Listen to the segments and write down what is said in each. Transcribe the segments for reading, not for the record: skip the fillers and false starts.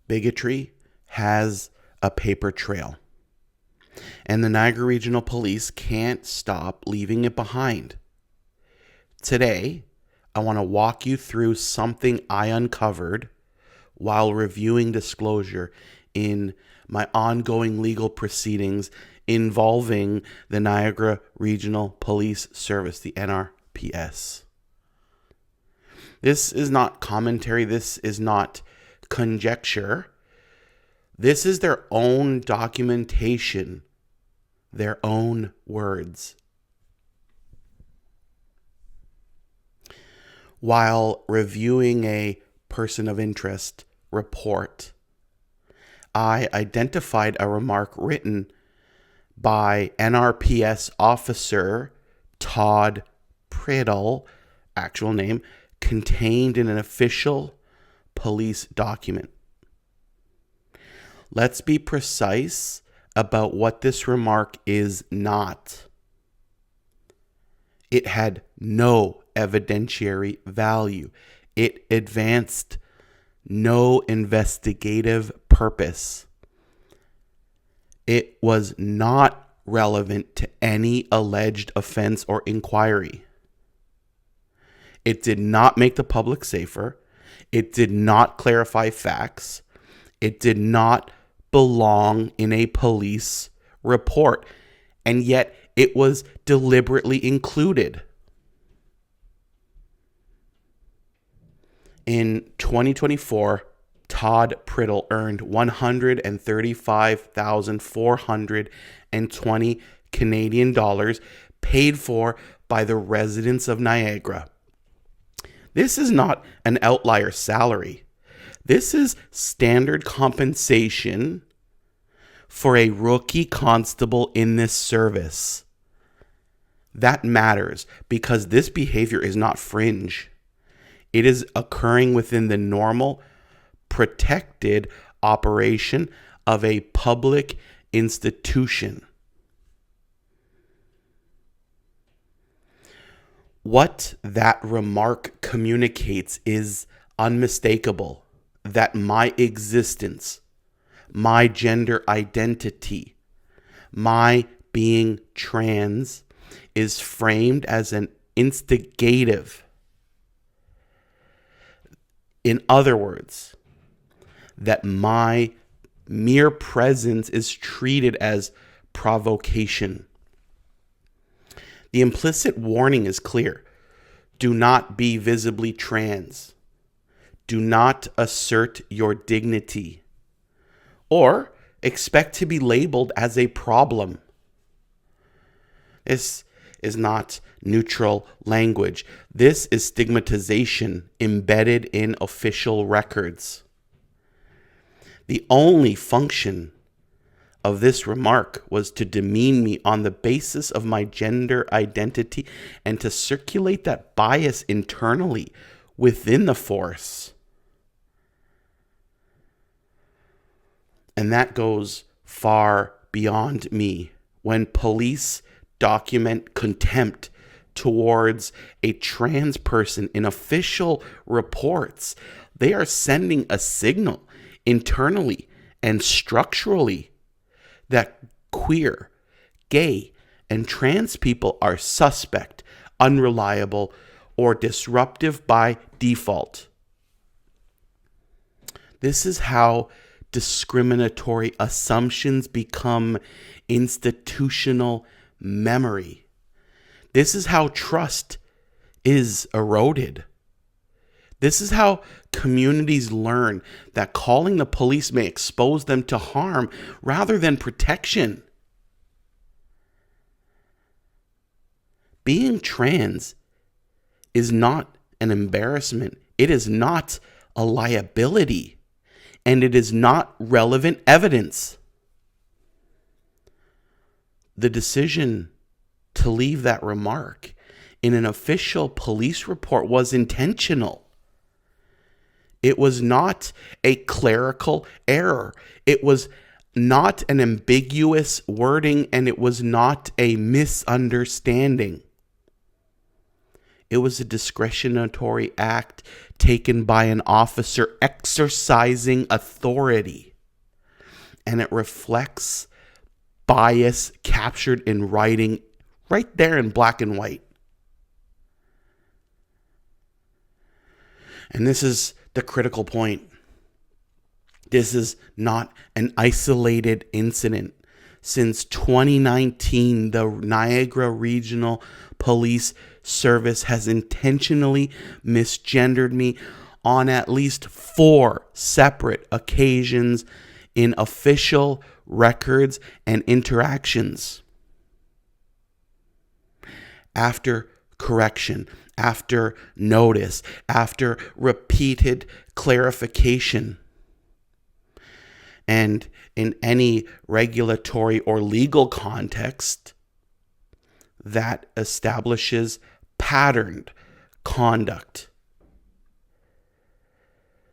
bigotry has a paper trail, and the Niagara Regional Police can't stop leaving it behind. Today, I want to walk you through something I uncovered while reviewing disclosure in my ongoing legal proceedings involving the Niagara Regional Police Service, the NRPS. This is not commentary. This is not conjecture. This is their own documentation, their own words. While reviewing a person of interest report, I identified a remark written by NRPS officer Todd Priddle, actual name, contained in an official police document. Let's be precise about what this remark is not. It had no evidentiary value. It advanced no investigative purpose. It was not relevant to any alleged offense or inquiry. It did not make the public safer. It did not clarify facts. It did not belong in a police report. And yet it was deliberately included. In 2024, Todd Priddle earned $135,420 Canadian dollars paid for by the residents of Niagara. This is not an outlier salary. This is standard compensation for a rookie constable in this service. That matters because this behavior is not fringe. It is occurring within the normal, protected operation of a public institution. What that remark communicates is unmistakable, that my existence, my gender identity, my being trans is framed as an instigative. In other words, that my mere presence is treated as provocation. The implicit warning is clear. Do not be visibly trans. Do not assert your dignity or expect to be labeled as a problem. This is not neutral language. This is stigmatization embedded in official records. The only function of this remark was to demean me on the basis of my gender identity and to circulate that bias internally within the force. And that goes far beyond me. When police document contempt towards a trans person in official reports, they are sending a signal internally and structurally that queer, gay, and trans people are suspect, unreliable, or disruptive by default. This is how discriminatory assumptions become institutional memory. This is how trust is eroded. This is how communities learn that calling the police may expose them to harm rather than protection. Being trans is not an embarrassment. It is not a liability. And it is not relevant evidence. The decision to leave that remark in an official police report was intentional. It was not a clerical error. It was not an ambiguous wording, and it was not a misunderstanding. It was a discriminatory act taken by an officer exercising authority, and it reflects bias captured in writing right there in black and white. And this is the critical point. This is not an isolated incident. Since 2019, the Niagara Regional Police Service has intentionally misgendered me on at least 4 separate occasions in official records and interactions. After correction, after notice, after repeated clarification, and in any regulatory or legal context that establishes patterned conduct.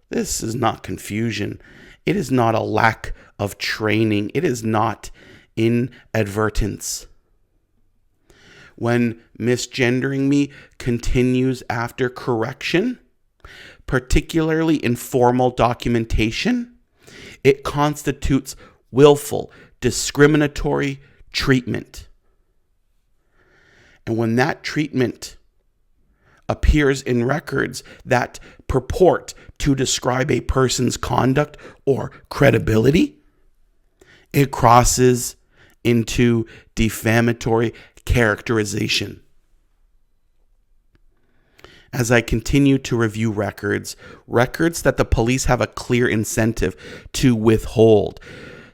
This is not confusion. It is not a lack of training. It is not inadvertence. When misgendering me continues after correction, particularly in formal documentation, it constitutes willful, discriminatory treatment. And when that treatment appears in records that purport to describe a person's conduct or credibility, it crosses into defamatory characterization. As I continue to review records that the police have a clear incentive to withhold,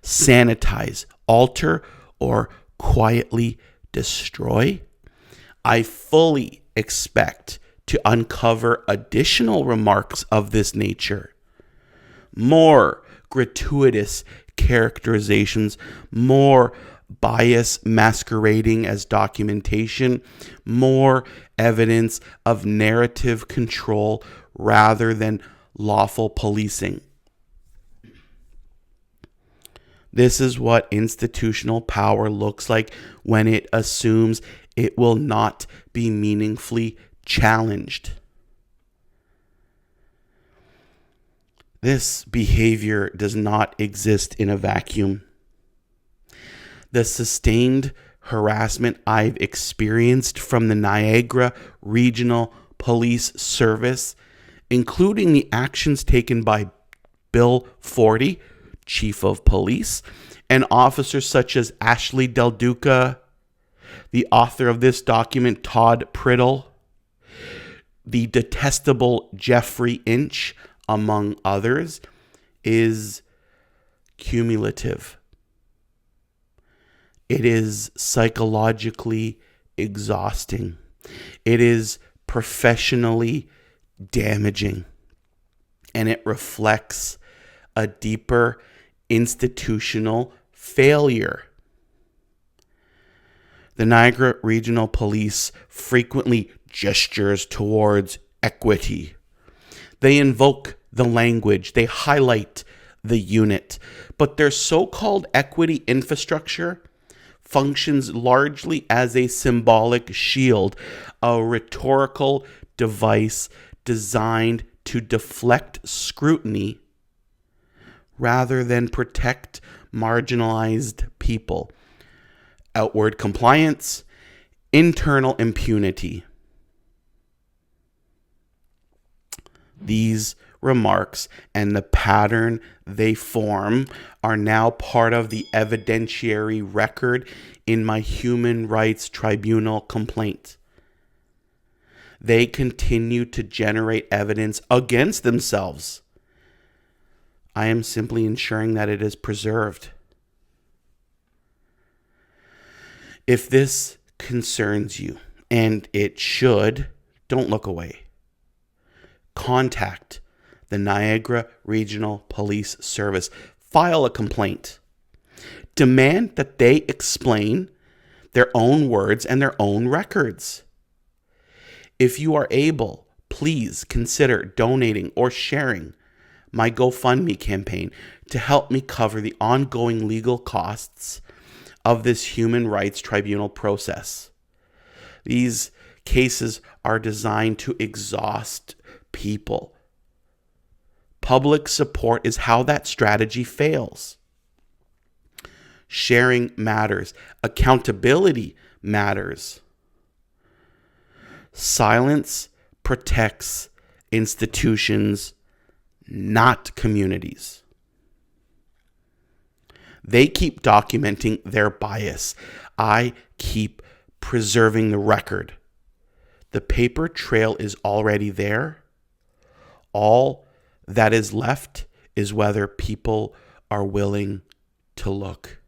sanitize, alter, or quietly destroy, I fully expect to uncover additional remarks of this nature. More gratuitous characterizations, more bias masquerading as documentation, more evidence of narrative control rather than lawful policing. This is what institutional power looks like when it assumes it will not be meaningfully challenged. This behavior does not exist in a vacuum. The sustained harassment I've experienced from the Niagara Regional Police Service, including the actions taken by Bill Forty, Chief of Police, and officers such as Ashley Del Duca, the author of this document, Todd Priddle, the detestable Jeffrey Inch, among others, is cumulative. It is psychologically exhausting. It is professionally damaging. And it reflects a deeper institutional failure. The Niagara Regional Police frequently gestures towards equity. They invoke the language. They highlight the unit. But their so-called equity infrastructure functions largely as a symbolic shield, a rhetorical device designed to deflect scrutiny rather than protect marginalized people. Outward compliance, internal impunity. These remarks and the pattern they form are now part of the evidentiary record in my Human Rights Tribunal complaint. They continue to generate evidence against themselves. I am simply ensuring that it is preserved. If this concerns you, and it should, don't look away. Contact the Niagara Regional Police Service. File a complaint. Demand that they explain their own words and their own records. If you are able, please consider donating or sharing my GoFundMe campaign to help me cover the ongoing legal costs of this Human Rights Tribunal process. These cases are designed to exhaust people Public support is how that strategy fails. Sharing matters. Accountability matters. Silence protects institutions, not communities. They keep documenting their bias. I keep preserving the record. The paper trail is already there. All that is left is whether people are willing to look.